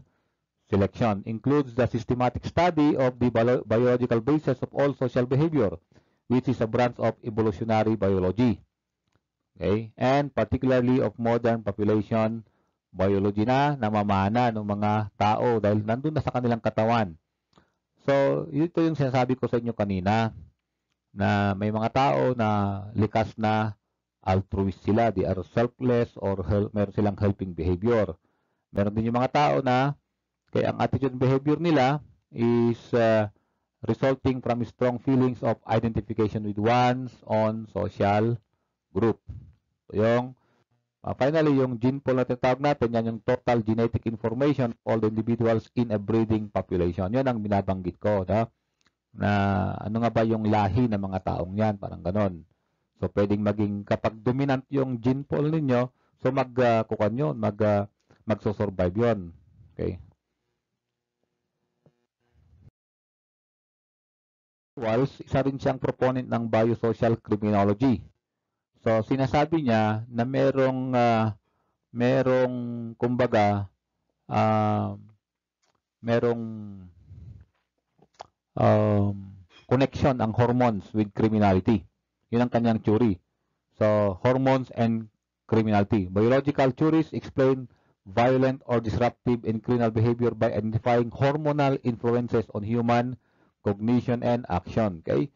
selection, includes the systematic study of the biological basis of all social behavior, which is a branch of evolutionary biology. Okay? And particularly of modern population biology na namamana ng mga tao dahil nandun na sa kanilang katawan. So, ito yung sinasabi ko sa inyo kanina na may mga tao na likas na altruist sila. They are selfless or meron silang helping behavior. Meron din yung mga tao na kaya ang attitude behavior nila is resulting from strong feelings of identification with one's own social group. So, yung finally, yung gene pool na tinatawag natin, yan yung total genetic information of all the individuals in a breeding population. Yan ang binabanggit ko, na ano nga ba yung lahi ng mga taong yan, parang ganon. So, pwedeng maging, kapag dominant yung gene pool ninyo, so magkukan yun, magsosurvive yun. Okay. Walls, isa rin siyang proponent ng biosocial criminology. So, sinasabi niya na merong kumbaga, merong connection ang hormones with criminality. Yun ang kanyang theory. So, hormones and criminality. Biological theories explain violent or disruptive and criminal behavior by identifying hormonal influences on human cognition and action. Okay?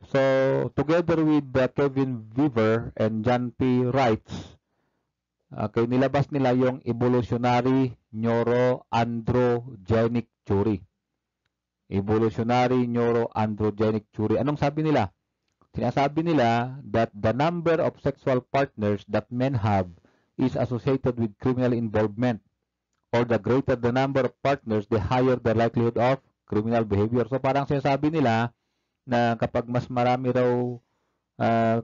So, together with Kevin Weaver and John P. Wright, okay, nilabas nila yung evolutionary neuroandrogenic theory. Evolutionary neuroandrogenic theory. Anong sabi nila? Sinasabi nila that the number of sexual partners that men have is associated with criminal involvement, or the greater the number of partners, the higher the likelihood of criminal behavior. So parang sinasabi nila na kapag mas marami raw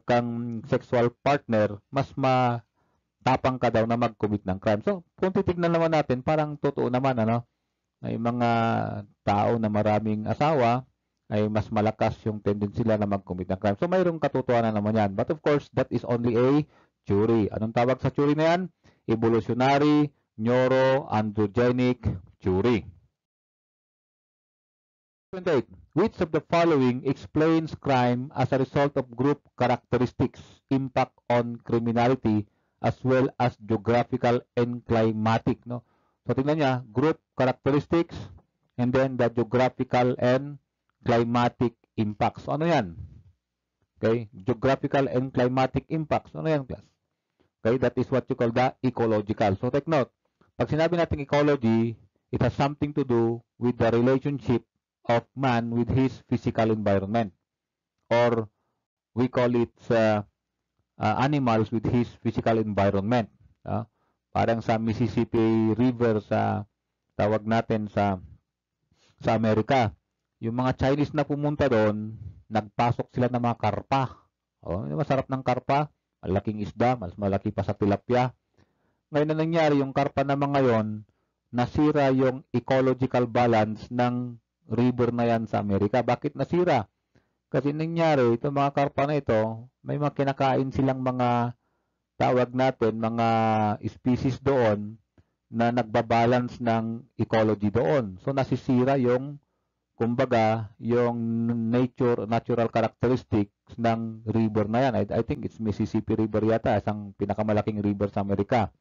kang sexual partner, mas matapang ka daw na mag-commit ng crime. So kung titignan naman natin, parang totoo naman, ano? May mga tao na maraming asawa ay mas malakas yung tendency nila na mag-commit ng crime. So mayroong katotohanan naman yan. But of course, that is only a theory. Anong tawag sa theory na yan? Evolutionary neuroandrogenic theory. 28. Which of the following explains crime as a result of group characteristics, impact on criminality, as well as geographical and climatic? No? So tingnan niya, group characteristics, and then the geographical and climatic impacts. So, ano yan? Okay, geographical and climatic impacts. Ano yan, class? Okay, that is what you call the ecological. So take note, pag sinabi natin ecology, it has something to do with the relationship of man with his physical environment, or we call it animals with his physical environment. Parang sa Mississippi River sa tawag natin sa Amerika. Yung mga Chinese na pumunta doon, nagpasok sila ng mga karpa. Oh, masarap ng karpa, malaking isda, mas malaki pa sa tilapia. Ngayon na nangyari, yung karpa na mga yon, nasira yung ecological balance ng river na yan sa Amerika. Bakit nasira? Kasi nangyari, itong mga karpa na ito, may mga kinakain silang mga tawag natin, mga species doon na nagbabalance ng ecology doon. So nasisira yung kumbaga yung natural characteristics ng river na yan. I think it's Mississippi River yata, isang pinakamalaking river sa Amerika.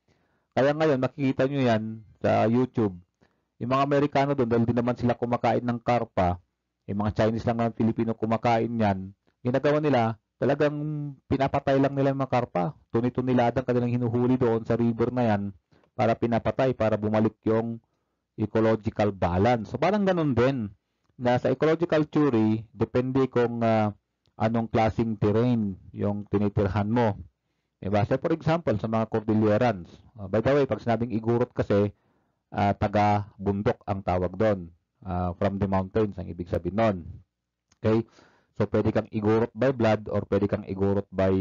Kaya ngayon makikita nyo yan sa YouTube. Yung mga Amerikano doon, dahil din naman sila kumakain ng karpa, yung mga Chinese lang ng Filipino kumakain yan, ginagawa nila, talagang pinapatay lang nila yung mga karpa. Tuni-tuniladang kanilang hinuhuli doon sa river na yan para pinapatay, para bumalik yung ecological balance. So parang ganun din, na sa ecological theory, depende kung anong klaseng terrain yung tinitirhan mo. Diba? So for example, sa mga Cordillerans, by the way, pag sinabing igurot kasi, taga-bundok ang tawag doon. From the mountains, ang ibig sabihin nun. Okay? So, pwede kang igurot by blood or pwede kang igurot by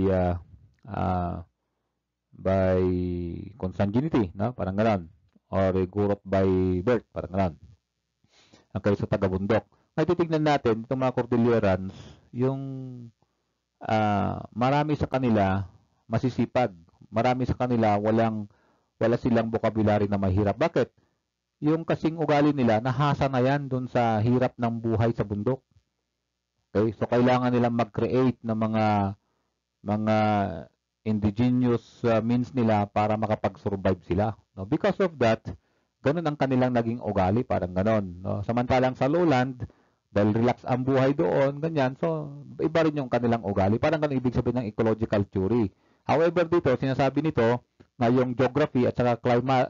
consanguinity, no? Parang gano'n. Or igurot by birth, parang gano'n. Okay, so taga-bundok. Ngayon, titignan natin, itong mga Cordillerans, yung marami sa kanila masisipag. Marami sa kanila wala silang vocabulary na mahirap. Bakit? Yung kasing ugali nila, nahasa na yan dun sa hirap ng buhay sa bundok. Okay? So, kailangan nilang mag-create ng mga indigenous means nila para makapag-survive sila. No? Because of that, ganun ang kanilang naging ugali, parang ganun. No? Samantalang sa lowland, dahil relax ang buhay doon, ganyan, so iba rin yung kanilang ugali. Parang ganun ibig sabihin ng ecological theory. However, dito, sinasabi nito, na yung geography at saka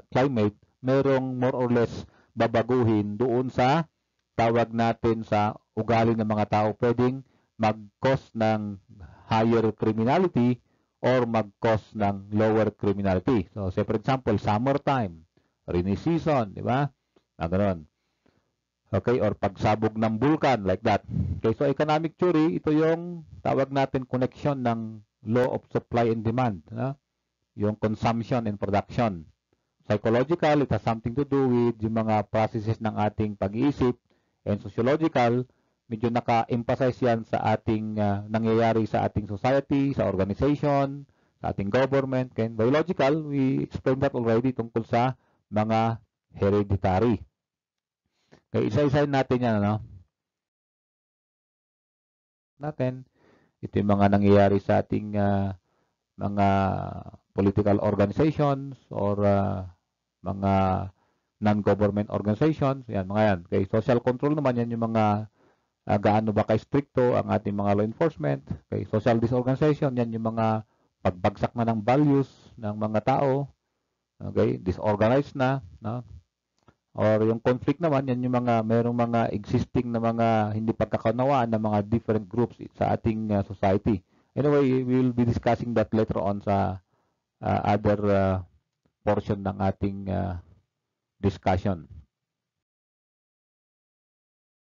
climate, merong more or less babaguhin doon sa tawag natin sa ugali ng mga tao. Pwedeng mag-cause ng higher criminality or mag-cause ng lower criminality. So, say for example, summertime, rainy season, di ba? Ganoon. Okay, or pagsabog ng vulkan, like that. Okay, so economic theory, ito yung tawag natin connection ng law of supply and demand. Yung consumption and production. Psychological, it has something to do with yung mga processes ng ating pag-iisip. And sociological, medyo naka-emphasize yan sa ating nangyayari sa ating society, sa organization, sa ating government. And biological, we explained that already tungkol sa mga hereditary. Okay, isa-isahin natin yan, ano? Ito yung mga nangyayari sa ating mga political organizations or mga non-government organizations. Yan, mga yan. Okay, social control naman, yan yung mga gaano ba ka-stricto ang ating mga law enforcement. Okay, social disorganization, yan yung mga pagbagsak na ng values ng mga tao. Okay, disorganized na, no? Or yung conflict naman, yan yung mga merong mga existing na mga hindi pagkakaunawaan ng mga different groups sa ating society. Anyway, we will be discussing that later on sa other portion ng ating discussion.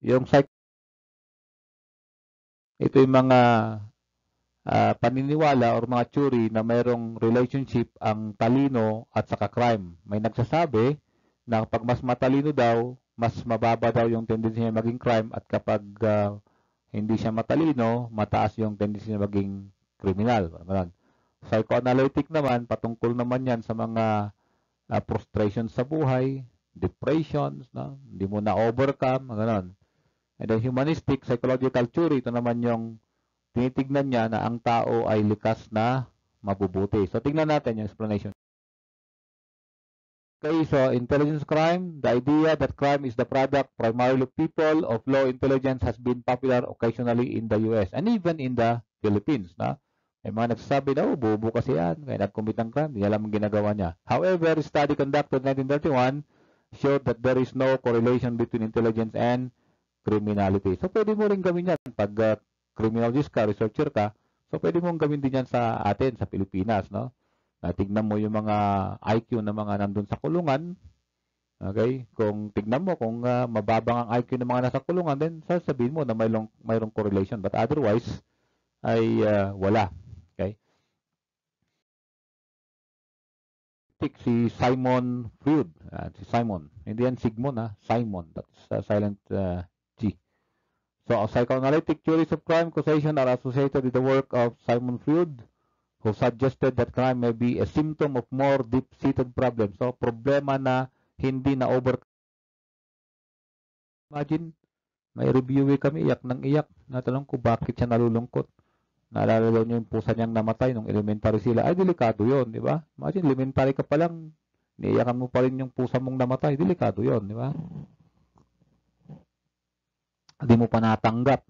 Yung ito yung mga paniniwala or mga theory na mayroong relationship ang talino at saka crime. May nagsasabi na kapag mas matalino daw, mas mababa daw yung tendency niya maging crime at kapag hindi siya matalino, mataas yung tendency niya maging criminal. Psychoanalytic naman, patungkol naman yan sa mga frustrations sa buhay, depressions, no? Hindi mo na-overcome, gano'n. And then humanistic, psychological theory, ito naman yung tinitignan niya na ang tao ay likas na mabubuti. So, tignan natin yung explanation. Okay, so intelligence crime, the idea that crime is the product primarily of people of low intelligence has been popular occasionally in the US and even in the Philippines. Na? May mga nagsasabi na, bobo kasi yan, kaya nag-commit ng crime, hindi alam ang ginagawa niya. However, a study conducted in 1931 showed that there is no correlation between intelligence and criminality. So, pwede mo rin gawin yan. Pag criminologist ka, researcher ka, so pwede mong gawin din yan sa atin, sa Pilipinas, no? Tignan mo yung mga IQ na mga nandun sa kulungan, Okay? Kung tignan mo, kung mababang ang IQ ng mga nasa kulungan, then sasabihin mo na mayroong correlation. But otherwise, ay wala. Okay? Si Simon Freud. Si Simon. Hindi yan Sigmund, Simon. That's silent G. So, psychoanalytic theories of crime causation are associated with the work of Simon Freud, who suggested that crime may be a symptom of more deep-seated problems. So, problema na hindi na overcome. Imagine, may reviewee kami, iyak ng iyak. Natanong ko bakit siya nalulungkot. Naalala niyo yung pusa niyang namatay nung elementary sila. Ay, delikado yon, di ba? Imagine, elementary ka pa lang, niiyakan mo pa rin yung pusa mong namatay. Delikado yon, di ba? Hindi mo pa natanggap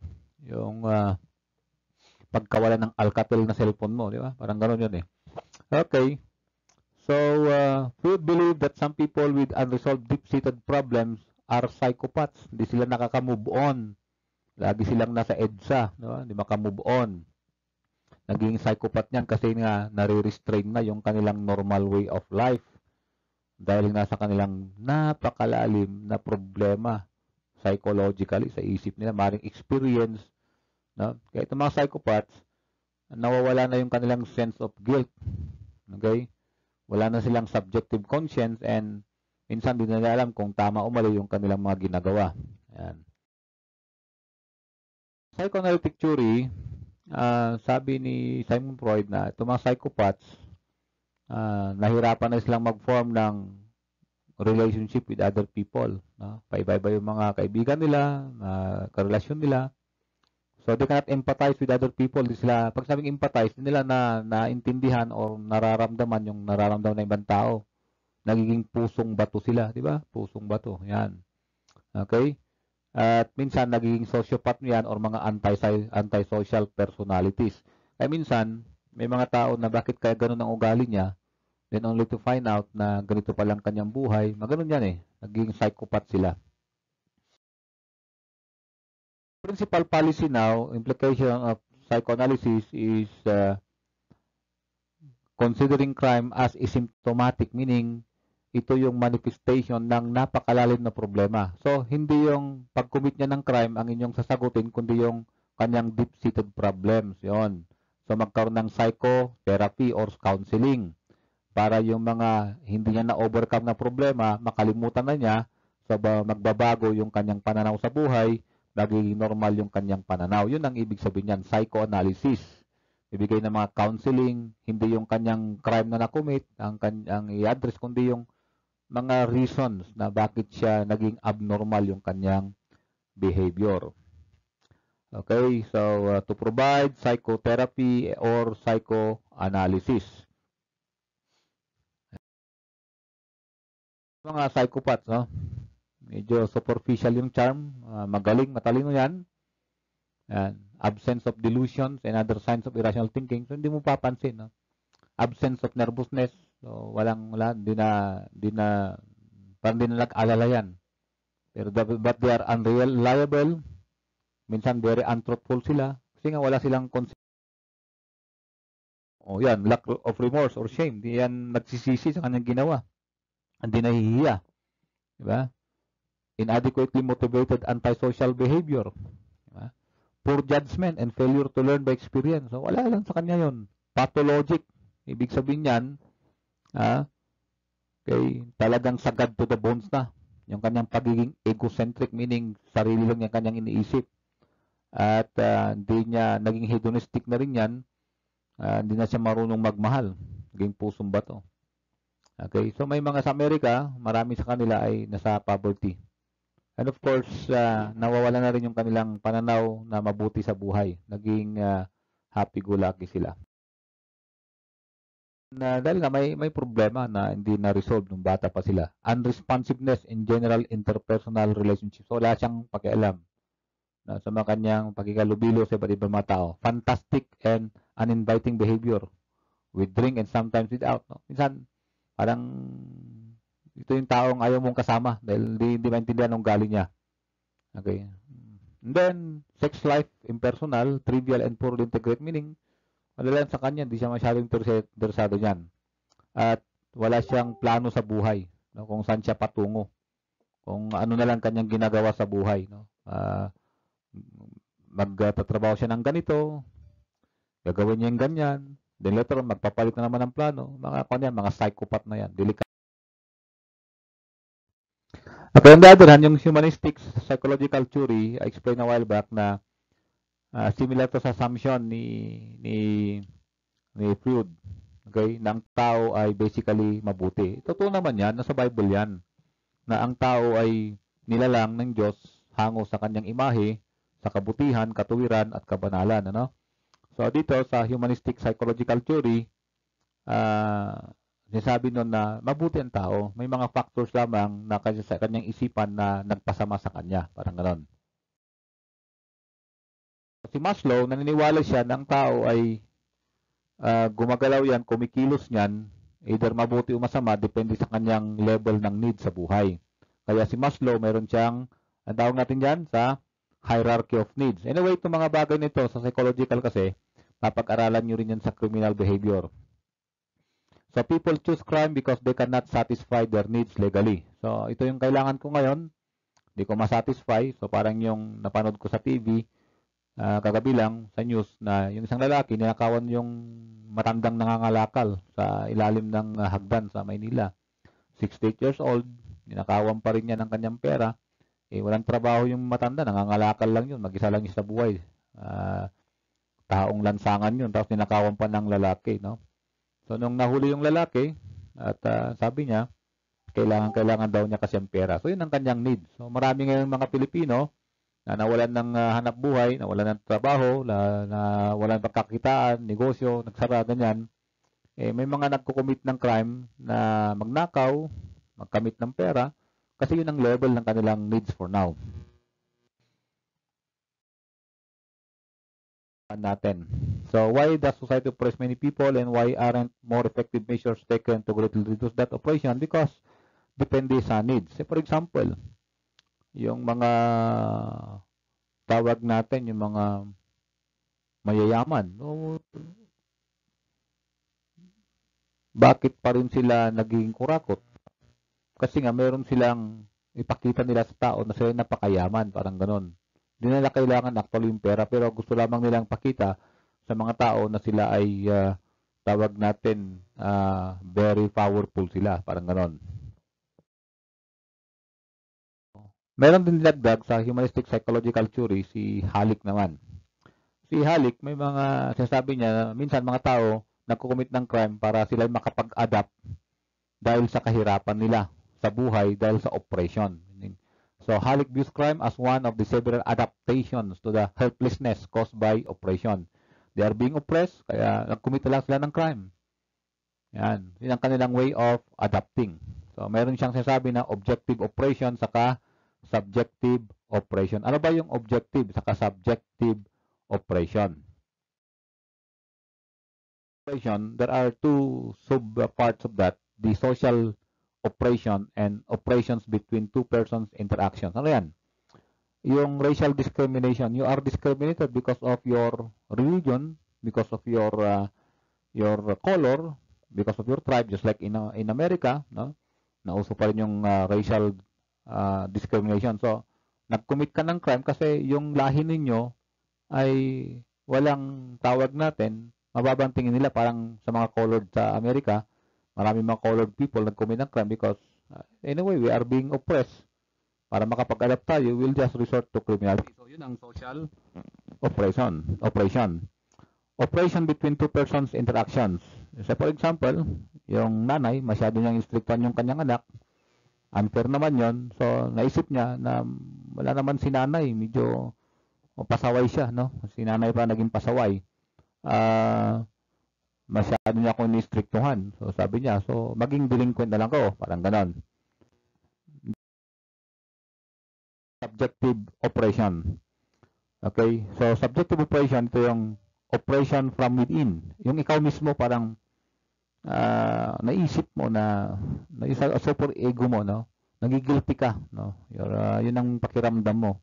yung pagkawala ng Alcatel na cellphone mo, di ba? Parang gano'n yun eh. Okay. So, Freud believed that some people with unresolved deep-seated problems are psychopaths. Hindi sila nakaka-move on. Lagi silang nasa EDSA, di ba? Hindi maka-move on. Naging psychopath niyan kasi nga nare-restrain na yung kanilang normal way of life dahil nasa kanilang napakalalim na problema psychologically sa isip nila, maring experience, no? Kaya itong mga psychopaths, nawawala na yung kanilang sense of guilt. Okay? Wala na silang subjective conscience and minsan di nila alam kung tama o mali yung kanilang mga ginagawa. Ayan. Psychoanalytic theory, sabi ni Simon Freud na itong mga psychopaths, nahirapan na silang mag-form ng relationship with other people. No? Paiba-iba yung mga kaibigan nila, karelasyon nila. So they cannot empathize with other people. Pag sabing empathize, hindi nila naintindihan o nararamdaman yung nararamdaman ng ibang tao. Nagiging pusong bato sila, di ba? Pusong bato. Yan. Okay? At minsan nagiging sociopath yan or mga antisocial personalities. Kaya minsan, may mga tao na bakit kaya ganun ang ugali niya, then only to find out na ganito palang kanyang buhay. Maganon yan eh. Nagiging psychopath sila. Principal policy now, implication of psychoanalysis is considering crime as asymptomatic, meaning ito yung manifestation ng napakalalim na problema. So, hindi yung pag-commit niya ng crime ang inyong sasagutin, kundi yung kanyang deep-seated problems. Yon. So, magkaroon ng psychotherapy or counseling para yung mga hindi niya na-overcome na problema, makalimutan na niya, so magbabago yung kanyang pananaw sa buhay, magiging normal yung kanyang pananaw. Yun ang ibig sabihin niyan, psychoanalysis. Ibigay ng mga counseling, hindi yung kanyang crime na na-commit, ang i-address, kundi yung mga reasons na bakit siya naging abnormal yung kanyang behavior. Okay, so to provide psychotherapy or psychoanalysis. Mga psychopaths, no? Medyo superficial yung charm, magaling, matalino yan. Yan. Absence of delusions and other signs of irrational thinking. So, hindi mo papansin, no? Absence of nervousness. So, wala, di na, parang di na nag-alala yan. Pero, but they are unreliable. Minsan, very untruthful sila. Kasi nga, wala silang concept. O, yan, lack of remorse or shame. Di yan nagsisisi sa kanyang ginawa. Hindi nahihiya. Diba? Inadequately motivated antisocial behavior. Diba? Poor judgment and failure to learn by experience. So, wala lang sa kanya yon. Pathologic. Ibig sabihin yan, okay, talagang sagad to the bones na. Yung kanyang pagiging egocentric, meaning sarili lang yung kanyang iniisip. At hindi niya, naging hedonistic na rin yan. Hindi na siya marunong magmahal. Naging pusong bato. Okay, so may mga sa Amerika, marami sa kanila ay nasa poverty. And of course, nawawala na rin yung kanilang pananaw na mabuti sa buhay. Naging happy-go-lucky sila. Dahil nga may problema na hindi na-resolve nung bata pa sila. Unresponsiveness in general interpersonal relationships. So, wala siyang pakialam sa mga kanyang pakikalubilo sa iba't ibang mga tao. Fantastic and uninviting behavior with drink and sometimes without. No? Minsan, parang ito yung taong ayaw mong kasama dahil hindi maintindihan ang galing niya. Okay. And then, sex life, impersonal, trivial, and poorly integrated, meaning, wala sa kanya, hindi siya masyadong interesado niyan. At wala siyang plano sa buhay, no, kung saan siya patungo. kung ano na lang kanyang ginagawa sa buhay, no? Magtatrabaho siya ng ganito, gagawin niya yung ganyan, then later on, magpapalit na naman ng plano. Mga psychopath na yan. Okay, on the other hand, yung humanistic psychological theory, I explained a while back na similar to sa assumption ni Freud, okay, na ang tao ay basically mabuti. Totoo naman yan, nasa Bible yan, na ang tao ay nilalang ng Diyos hango sa kanyang imahe, sa kabutihan, katuwiran, at kabanalan. Ano? So dito sa humanistic psychological theory, sinasabi nun na mabuti ang tao. May mga factors lamang na kasi sa kanyang isipan na nagpasama sa kanya. Parang gano'n. Si Maslow, naniniwala siya na ang tao ay gumagalaw yan, kumikilos niyan, either mabuti o masama, depende sa kanyang level ng need sa buhay. Kaya si Maslow, meron siyang, ang tawag natin yan, sa hierarchy of needs. Anyway, itong mga bagay nito sa psychological kasi, papag-aralan nyo rin yan sa criminal behavior. So, people choose crime because they cannot satisfy their needs legally. So, ito yung kailangan ko ngayon, hindi ko masatisfy. So, parang yung napanood ko sa TV, kagabi lang sa news na yung isang lalaki, ninakawan yung matandang nangangalakal sa ilalim ng hagdan sa Maynila. 68 years old, ninakawan pa rin niya ng kanyang pera. Walang trabaho yung matanda, nangangalakal lang yun, mag-isa lang sa buhay. Taong lansangan yun, tapos ninakawan pa ng lalaki, no? So, nung nahuli yung lalaki, at sabi niya, kailangan daw niya kasi ang pera. So, yun ang kanyang need. So, marami ngayon mga Pilipino na nawalan ng hanap buhay, nawalan ng trabaho, nawalan ng pagkakitaan, negosyo, nagsara, ganyan. May mga nagkukumit ng crime na magnakaw, magkamit ng pera, kasi yun ang level ng kanilang needs for now. Natin. So, why does society oppress many people and why aren't more effective measures taken to greatly reduce that oppression? Because depende sa needs. For example, yung mga tawag natin, yung mga mayayaman, bakit pa rin sila naging kurakot? Kasi nga, meron silang ipakita nila sa tao na sila napakayaman, parang ganon. Hindi nila kailangan actually yung pera, pero gusto lamang nilang pakita sa mga tao na sila ay tawag natin very powerful sila, parang ganon. Meron din dinagdag sa humanistic psychological theory si Halik naman. Si Halik, may mga sinasabi niya, minsan mga tao nagkukumit ng crime para sila makapag-adapt dahil sa kahirapan nila sa buhay dahil sa oppression. So, Halik views crime as one of the several adaptations to the helplessness caused by oppression. They are being oppressed, kaya nagkumita lang sila ng crime. Yan. Yun ang kanilang way of adapting. So, meron siyang sinasabi na objective oppression saka subjective oppression. Ano ba yung objective saka subjective oppression? There are two sub-parts of that. The social oppression and oppressions between two persons interactions. Ano yan? Yung racial discrimination, you are discriminated because of your religion, because of your color, because of your tribe, just like in America, no? Nauso pa rin yung racial discrimination. So, nag-commit ka ng crime kasi yung lahi ninyo ay walang tawag natin, mababang tingin nila parang sa mga colored sa Amerika, marami mga colored people nag-commit ng crime because anyway, we are being oppressed. Para makapag-adapt tayo, we'll just resort to criminality. So, yun ang social oppression. Oppression between two persons interactions. So, for example, yung nanay, masyado niyang instrictan yung kanyang anak. Unfair naman yon. So, naisip niya na wala naman si nanay. Medyo pasaway siya, no? Si nanay pa naging pasaway. Masyado niya akong inistriktuhan. So, sabi niya, so, maging delinquent na lang ko. Parang ganon. Subjective oppression. Okay? So, subjective oppression, ito yung oppression from within. Yung ikaw mismo parang naisip mo na isa super ego mo, no? Nagigilty ka, no? Yun ang pakiramdam mo.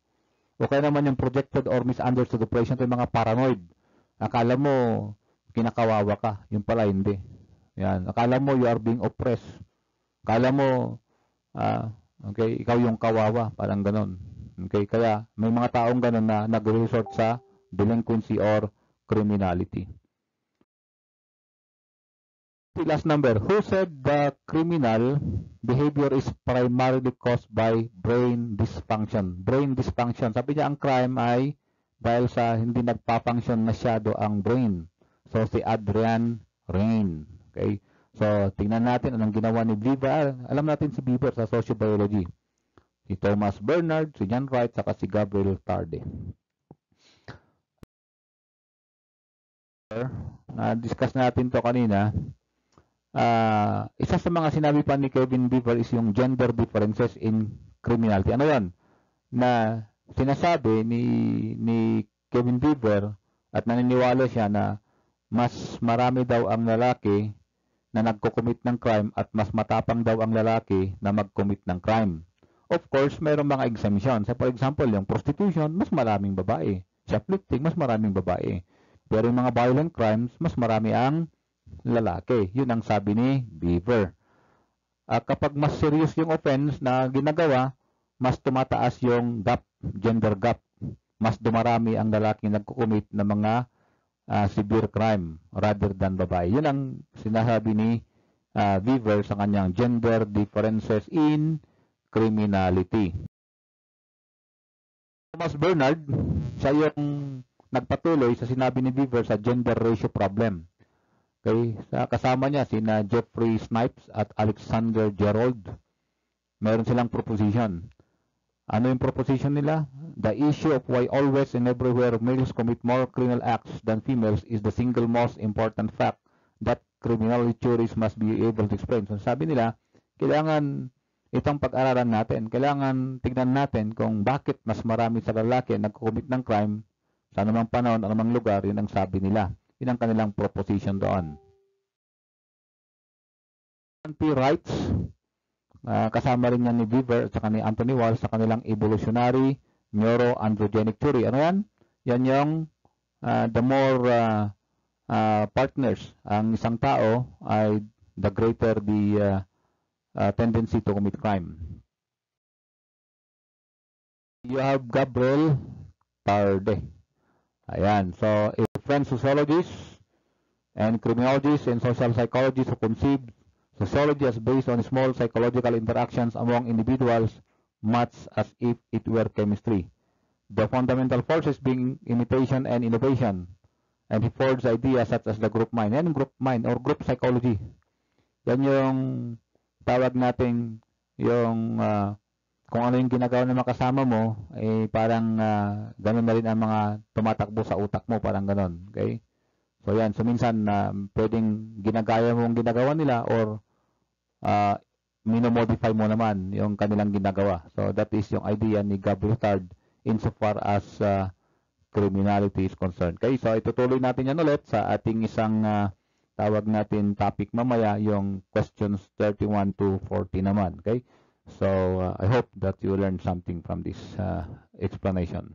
O kaya naman yung projected or misunderstood oppression, ito yung mga paranoid. Akala mo kinakawawa ka, yung pala hindi. Yan. Akala mo you are being oppressed. Akala mo Okay? Ikaw yung kawawa, parang ganon. Okay? Kaya may mga taong ganon na nag-resort sa delinquency or criminality. Last number, who said the criminal behavior is primarily caused by brain dysfunction? Brain dysfunction. Sabi niya ang crime ay dahil sa hindi nagpa-function masyado ang brain. So si Adrian Rain. Okay? So tingnan natin anong ginawa ni Beaver. Alam natin si Beaver sa sociobiology. Si Thomas Bernard, si John Wright, saka si Gabriel Tarde. Na-discuss natin to kanina. Isa sa mga sinabi pa ni Kevin Beaver is yung gender differences in criminality. Ano yan? Na sinasabi ni Kevin Beaver at naniniwala siya na mas marami daw ang lalaki na nagko-commit ng crime at mas matapang daw ang lalaki na mag-commit ng crime. Of course, mayroong mga exemption. So, for example, yung prostitution, mas maraming babae. Shoplifting, mas maraming babae. Pero yung mga violent crimes, mas marami ang lalaki. Yun ang sabi ni Beaver. Kapag mas serious yung offense na ginagawa, mas tumataas yung gap, gender gap. Mas dumarami ang lalaki nagko-commit ng mga severe crime rather than babae. Yun ang sinasabi ni Beaver sa kanyang gender differences in criminality. Thomas Bernard, siya yung nagpatuloy sa sinabi ni Beaver sa gender ratio problem. Okay, kasama niya sina Jeffrey Snipes at Alexander Gerold. Meron silang proposition. Ano yung proposition nila? The issue of why always and everywhere males commit more criminal acts than females is the single most important fact that criminal theories must be able to explain. So sabi nila, kailangan itong pag-aralan natin. Kailangan tignan natin kung bakit mas marami sa lalaki nagko-commit ng crime sa anumang panahon, anumang lugar. Yun ang sabi nila. Yun ang kanilang proposition doon. P. Wrights, kasama rin yan ni Beaver at saka ni Anthony Walsh sa kanilang evolutionary neuroandrogenic theory. Ano yan? Yan yung the more partners ang isang tao ay the greater the tendency to commit crime. You have Gabriel Tarde. Ayan. So, a French sociologist and criminologist and social psychologist who conceived sociology as based on small psychological interactions among individuals, much as if it were chemistry. The fundamental forces being imitation and innovation. And he forged ideas such as the group mind. Yan group mind or group psychology. Yan yung tawag natin yung kung ano yung ginagawa ng mga kasama mo, parang ganun na rin ang mga tumatakbo sa utak mo, parang ganun. Okay? So yan, so minsan pwedeng ginagaya mo ang ginagawa nila or minomodify mo naman yung kanilang ginagawa. So that is yung idea ni Gabriel Tarde insofar as criminality is concerned. Okay, so itutuloy natin yan ulit sa ating isang tawag natin topic mamaya, yung questions 31 to 40 naman. Okay, so I hope that you learned something from this explanation.